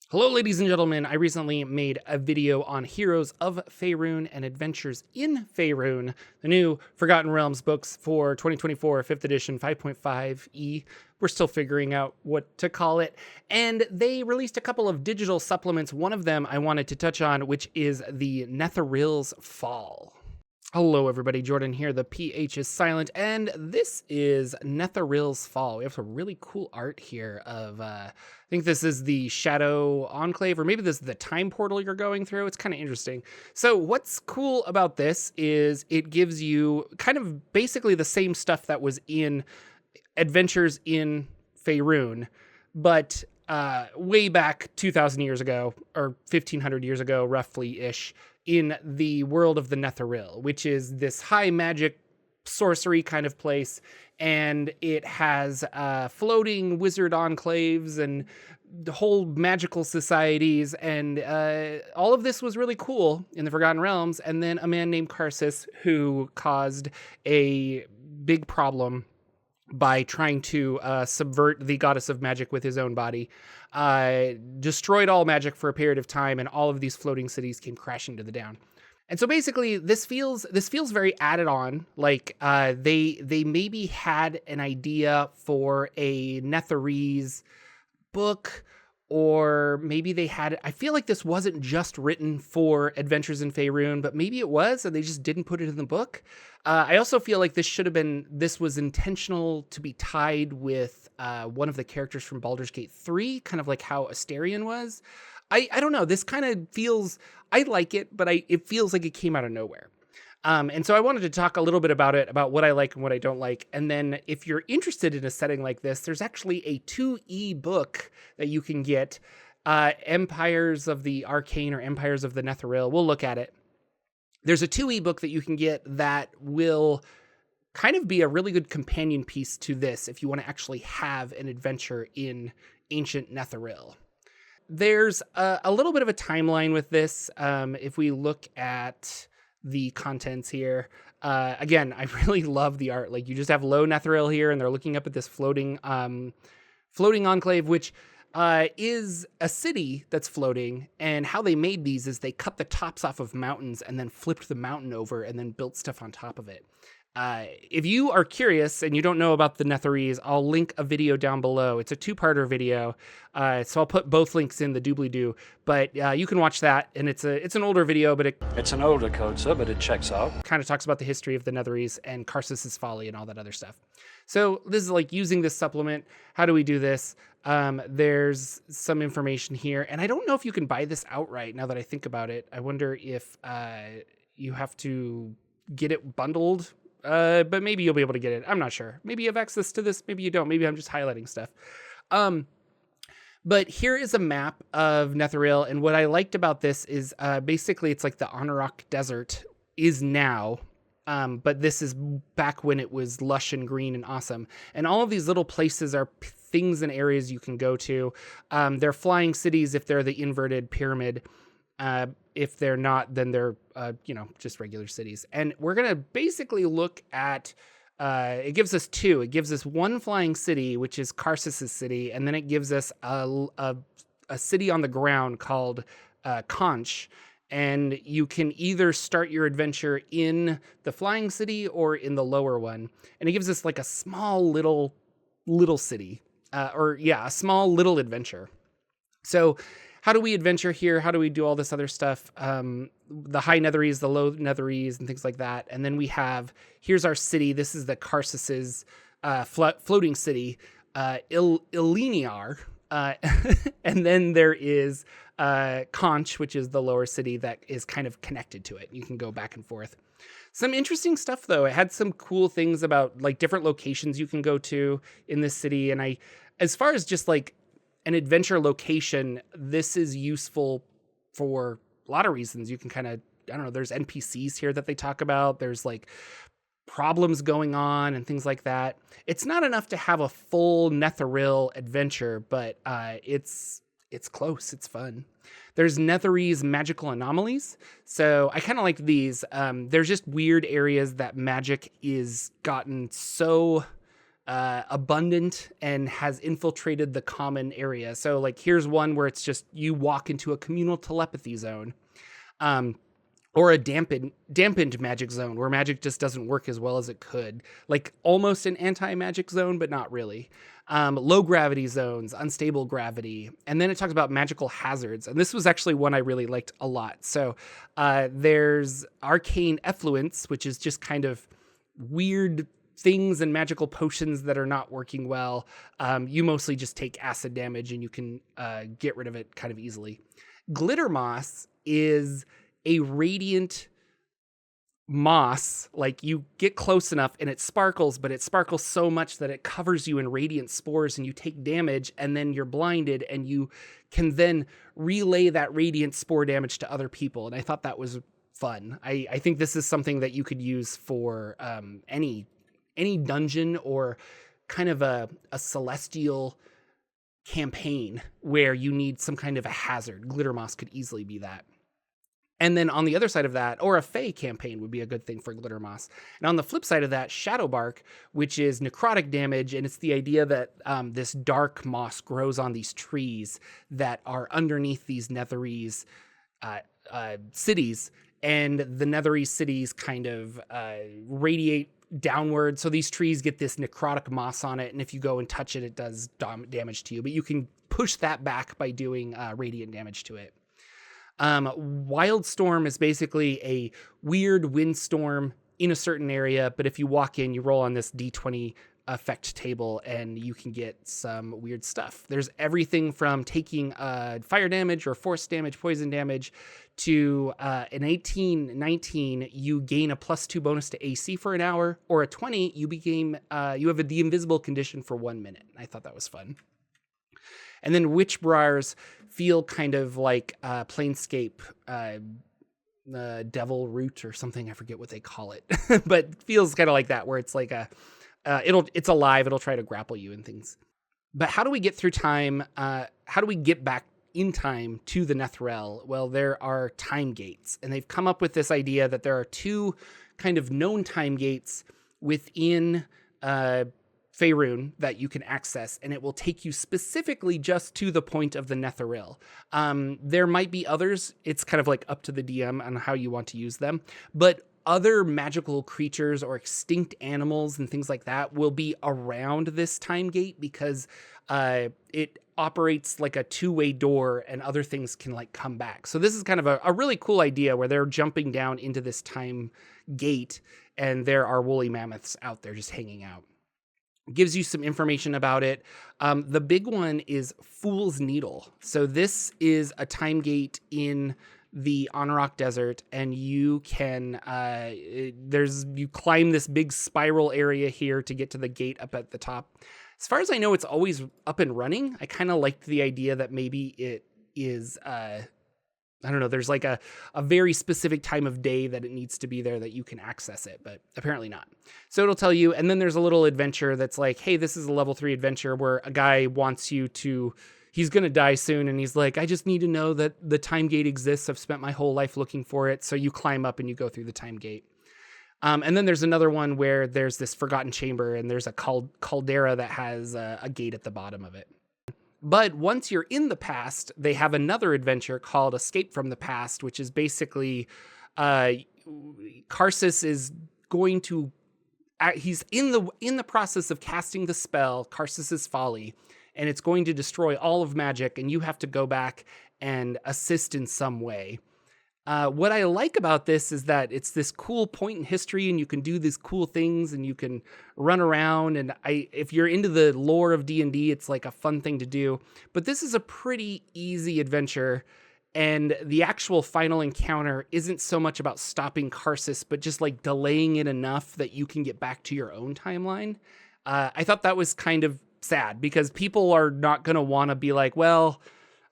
Hello, ladies and gentlemen. I recently made a video on Heroes of Faerun and Adventures in Faerun, the new Forgotten Realms books for 2024 5th edition 5.5e. We're still figuring out what to call it. And they released a couple of digital supplements. One of them I wanted to touch on, which is the Netheril's Fall. Hello, everybody. Jordan here. The PH is silent, and this is Netheril's Fall. We have some really cool art here of, I think this is the Shadow Enclave, or maybe this is the time portal you're going through. It's kind of interesting. So what's cool about this is it gives you kind of basically the same stuff that was in Adventures in Faerun, but way back 2,000 years ago, or 1,500 years ago, roughly-ish, in the world of the Netheril, which is this high magic sorcery kind of place. And it has floating wizard enclaves and the whole magical societies. And all of this was really cool in the Forgotten Realms. And then a man named Karsus, who caused a big problem by trying to subvert the goddess of magic with his own body, destroyed all magic for a period of time, and all of these floating cities came crashing to the down. And so basically, this feels very added on. Like they maybe had an idea for a Netherese book, or maybe they had. I feel like this wasn't just written for Adventures in Faerun, but maybe it was, and they just didn't put it in the book. I also feel like this was intentional to be tied with one of the characters from Baldur's Gate 3, kind of like how Asterion was. I don't know. This kind of feels, I like it, but it feels like it came out of nowhere. And so I wanted to talk a little bit about it, about what I like and what I don't like. And then if you're interested in a setting like this, there's actually a 2e book that you can get, Empires of the Arcane or Empires of the Netheril. We'll look at it. There's a 2e book that you can get that will kind of be a really good companion piece to this if you want to actually have an adventure in ancient Netheril. There's a little bit of a timeline with this. If we look at the contents here, again, I really love the art. Like, you just have low Netheril here, and they're looking up at this floating enclave, which is a city that's floating. And how they made these is they cut the tops off of mountains and then flipped the mountain over and then built stuff on top of it. If you are curious and you don't know about the Netherese, I'll link a video down below. It's a two-parter video, so I'll put both links in the doobly-doo. But you can watch that, and it's an older video, but it's an older code, sir, but it checks out. Kind of talks about the history of the Netherese and Karsus's folly and all that other stuff. So this is like using this supplement. How do we do this? There's some information here, and I don't know if you can buy this outright now that I think about it. I wonder if you have to get it bundled. But maybe you'll be able to get it. I'm not sure. Maybe you have access to this. Maybe you don't. Maybe I'm just highlighting stuff. But here is a map of Netheril. And what I liked about this is basically it's like the Anarok Desert is now. But this is back when it was lush and green and awesome. And all of these little places are things and areas you can go to. They're flying cities if they're the inverted pyramid. If they're not, then they're, just regular cities. And we're going to basically look at, it gives us two. It gives us one flying city, which is Karsus's city. And then it gives us a city on the ground called Conch. And you can either start your adventure in the flying city or in the lower one. And it gives us like a small little city, a small little adventure. So how do we adventure here? How do we do all this other stuff? The high Netherese, the low Netherese, and things like that. And then here's our city. This is the Karsus's floating city, Ileniar. And then there is Conch, which is the lower city that is kind of connected to it. You can go back and forth. Some interesting stuff, though. It had some cool things about like different locations you can go to in this city. And as far as just like an adventure location, this is useful for a lot of reasons. You can kind of, there's NPCs here that they talk about. There's like problems going on and things like that. It's not enough to have a full Netheril adventure, but it's close. It's fun. There's Netherese magical anomalies. So I kind of like these. There's just weird areas that magic is gotten so abundant and has infiltrated the common area. So like here's one where it's just you walk into a communal telepathy zone. Or a dampened magic zone where magic just doesn't work as well as it could. Like almost an anti-magic zone, but not really. Low gravity zones, unstable gravity. And then it talks about magical hazards. And this was actually one I really liked a lot. So there's arcane effluence, which is just kind of weird things and magical potions that are not working well. You mostly just take acid damage and you can get rid of it kind of easily. Glitter moss is a radiant moss. Like you get close enough and it sparkles, but it sparkles so much that it covers you in radiant spores and you take damage and then you're blinded and you can then relay that radiant spore damage to other people. And I thought that was fun. I think this is something that you could use for any dungeon or kind of a celestial campaign where you need some kind of a hazard. Glitter moss could easily be that. And then on the other side of that, or a Fey campaign would be a good thing for glitter moss. And on the flip side of that, shadow bark, which is necrotic damage. And it's the idea that this dark moss grows on these trees that are underneath these Netherese cities. And the Netherese cities kind of radiate downward. So these trees get this necrotic moss on it. And if you go and touch it, it does damage to you. But you can push that back by doing radiant damage to it. Wildstorm is basically a weird windstorm in a certain area, but if you walk in, you roll on this D20 effect table and you can get some weird stuff. There's everything from taking fire damage or force damage, poison damage, to an 18-19, you gain a +2 bonus to AC for an hour, or a 20, you have the invisible condition for 1 minute. I thought that was fun. And then Witchbriars feel kind of like Planescape Devil Root or something. I forget what they call it, but feels kind of like that, where it's like it's alive. It'll try to grapple you and things. But how do we get through time? How do we get back in time to the Netheril? Well, there are time gates, and they've come up with this idea that there are two kind of known time gates within Faerun that you can access, and it will take you specifically just to the point of the Netheril. There might be others. It's kind of like up to the DM on how you want to use them, but other magical creatures or extinct animals and things like that will be around this time gate because it operates like a two-way door and other things can like come back. So this is kind of a really cool idea where they're jumping down into this time gate and there are woolly mammoths out there just hanging out. Gives you some information about it. The big one is Fool's Needle. So this is a time gate in the Anarok Desert, and you can you climb this big spiral area here to get to the gate up at the top. As far as I know, it's always up and running. I kind of liked the idea that maybe it is I don't know, there's like a very specific time of day that it needs to be there that you can access it, but apparently not. So it'll tell you, and then there's a little adventure that's like, hey, this is a level 3 adventure where a guy wants you to, he's going to die soon, and he's like, I just need to know that the time gate exists. I've spent my whole life looking for it. So you climb up and you go through the time gate. And then there's another one where there's this forgotten chamber, and there's a caldera that has a gate at the bottom of it. But once you're in the past, they have another adventure called Escape from the Past, which is basically Karsus is going to he's in the process of casting the spell Karsus's Folly, and it's going to destroy all of magic, and you have to go back and assist in some way. What I like about this is that it's this cool point in history, and you can do these cool things, and you can run around. And if you're into the lore of D&D, it's like a fun thing to do. But this is a pretty easy adventure, and the actual final encounter isn't so much about stopping Karsus, but just like delaying it enough that you can get back to your own timeline. I thought that was kind of sad because people are not going to want to be like, well,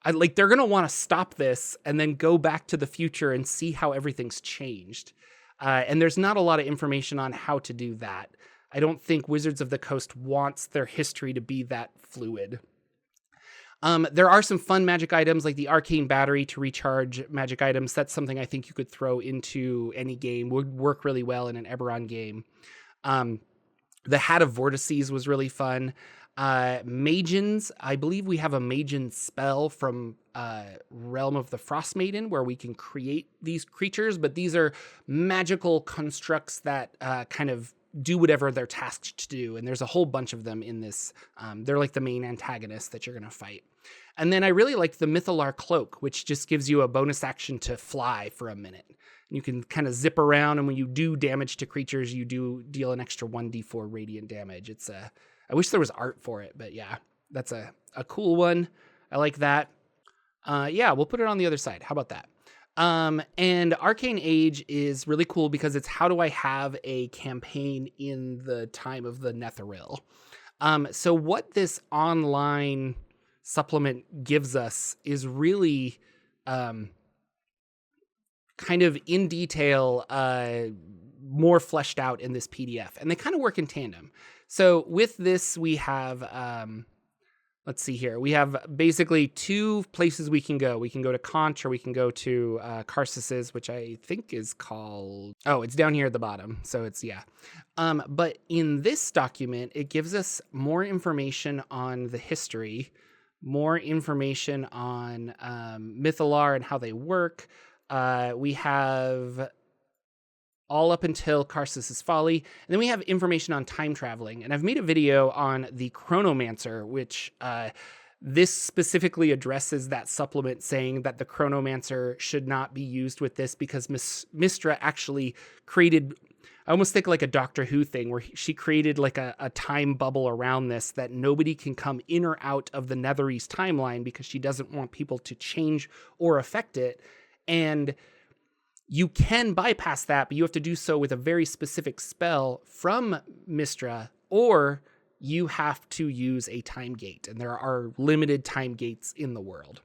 they're going to want to stop this and then go back to the future and see how everything's changed. And there's not a lot of information on how to do that. I don't think Wizards of the Coast wants their history to be that fluid. There are some fun magic items like the Arcane Battery to recharge magic items. That's something I think you could throw into any game, would work really well in an Eberron game. The Hat of Vortices was really fun. Magens, I believe we have a Magen spell from Realm of the Frost Maiden where we can create these creatures, but these are magical constructs that kind of do whatever they're tasked to do. And there's a whole bunch of them in this. They're like the main antagonists that you're going to fight. And then I really liked the Mythalar Cloak, which just gives you a bonus action to fly for a minute. You can kind of zip around, and when you do damage to creatures, you do deal an extra 1d4 radiant damage. I wish there was art for it, but yeah, that's a cool one. I like that. Yeah, we'll put it on the other side. How about that? And Arcane Age is really cool because it's how do I have a campaign in the time of the Netheril? So what this online supplement gives us is really kind of in detail, more fleshed out in this PDF, and they kind of work in tandem. So with this, we have, let's see here. We have basically two places we can go. We can go to Conch, or we can go to Karsus's, which I think is called, oh, it's down here at the bottom. So it's, yeah. But in this document, it gives us more information on the history, more information on Mythalar and how they work. We have all up until Karsus's Folly, and then we have information on time traveling. And I've made a video on the Chronomancer, which this specifically addresses that supplement, saying that the Chronomancer should not be used with this because Mistra actually created, I almost think like a Doctor Who thing, where she created like a time bubble around this that nobody can come in or out of the Netherese timeline because she doesn't want people to change or affect it. And you can bypass that, but you have to do so with a very specific spell from Mistra, or you have to use a time gate, and there are limited time gates in the world.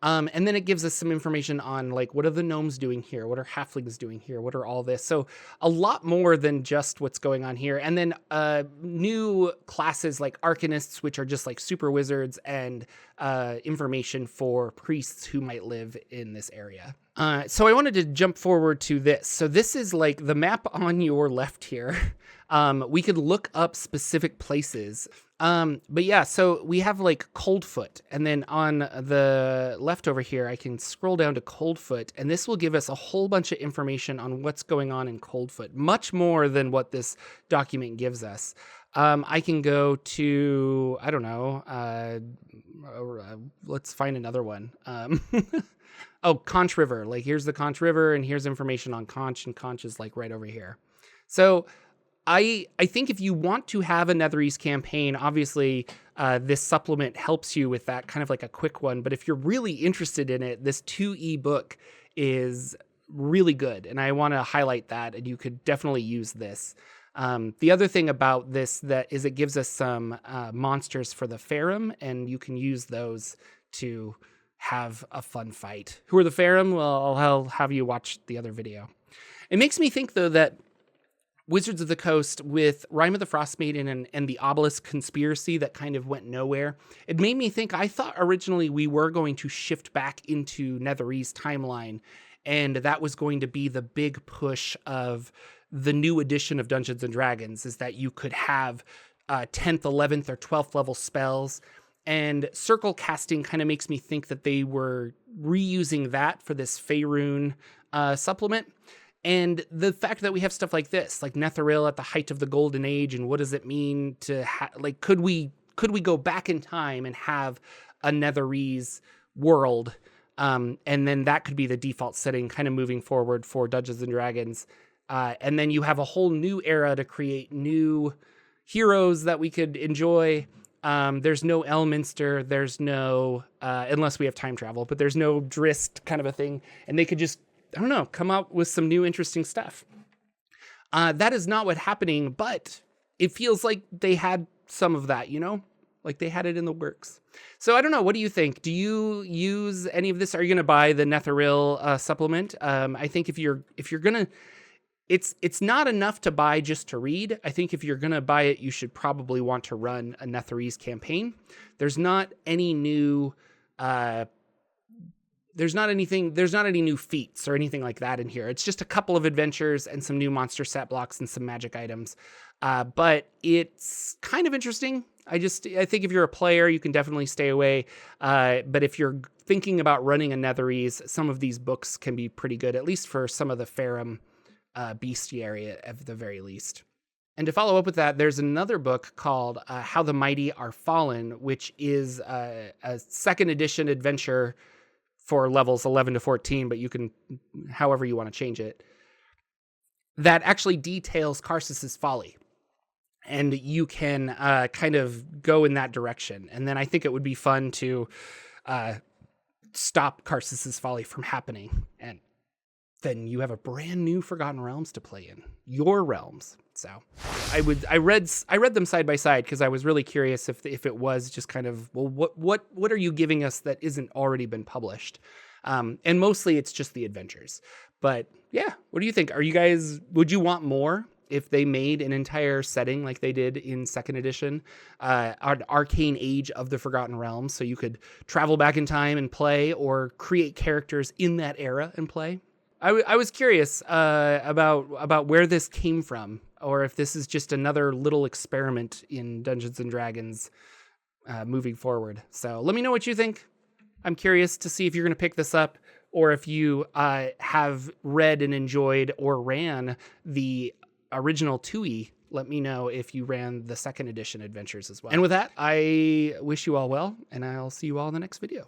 And then it gives us some information on, like, what are the gnomes doing here? What are halflings doing here? What are all this? So a lot more than just what's going on here. And then new classes like arcanists, which are just like super wizards, and information for priests who might live in this area. So I wanted to jump forward to this. So this is like the map on your left here. We could look up specific places. But yeah, so we have like Coldfoot, and then on the left over here, I can scroll down to Coldfoot, and this will give us a whole bunch of information on what's going on in Coldfoot, much more than what this document gives us. I can go to, I don't know, let's find another one. Oh, Conch River. Like, here's the Conch River, and here's information on Conch, and Conch is like right over here. So I think if you want to have a Netherese campaign, obviously this supplement helps you with that, kind of like a quick one. But if you're really interested in it, this 2e book is really good, and I want to highlight that, and you could definitely use this. The other thing about this that is it gives us some monsters for the Farum, and you can use those to have a fun fight. Who are the Farum? Well, I'll have you watch the other video. It makes me think, though, that Wizards of the Coast, with Rime of the Frost Maiden and the Obelisk conspiracy that kind of went nowhere, it made me think, I thought originally we were going to shift back into Netherese timeline, and that was going to be the big push of the new edition of Dungeons & Dragons, is that you could have 10th, 11th, or 12th level spells. And circle casting kind of makes me think that they were reusing that for this Faerun supplement. And the fact that we have stuff like this, like Netheril at the height of the Golden Age, and what does it mean to like, could we go back in time and have a Netherese world? And then that could be the default setting kind of moving forward for Dungeons and Dragons. And then you have a whole new era to create new heroes that we could enjoy. There's no Elminster, there's no, unless we have time travel, but there's no Drist kind of a thing. And they could just, I don't know, come out with some new interesting stuff. That is not what's happening, but it feels like they had some of that, you know? Like they had it in the works. So I don't know, what do you think? Do you use any of this? Are you going to buy the Netheril supplement? I think if you're going to, it's not enough to buy just to read. I think if you're going to buy it, you should probably want to run a Netherese campaign. There's not any new there's not any new feats or anything like that in here. It's just a couple of adventures and some new monster set blocks and some magic items. But it's kind of interesting. I think if you're a player, you can definitely stay away. But if you're thinking about running a Netheril, some of these books can be pretty good, at least for some of the Farum bestiary at the very least. And to follow up with that, there's another book called How the Mighty Are Fallen, which is a second edition adventure for levels 11 to 14, but you can, however you want to change it, that actually details Karsus's folly. And you can kind of go in that direction. And then I think it would be fun to stop Karsus's folly from happening. And then you have a brand new Forgotten Realms to play in. Your realms. So I read them side by side because I was really curious if it was just kind of, well, what are you giving us that isn't already been published? And mostly it's just the adventures. But yeah, what do you think? Would you want more if they made an entire setting like they did in second edition, an Arcane Age of the Forgotten Realms, so you could travel back in time and play, or create characters in that era and play? I was curious about where this came from, or if this is just another little experiment in Dungeons and Dragons moving forward. So let me know what you think. I'm curious to see if you're going to pick this up, or if you have read and enjoyed or ran the original 2e. Let me know if you ran the second edition adventures as well. And with that, I wish you all well, and I'll see you all in the next video.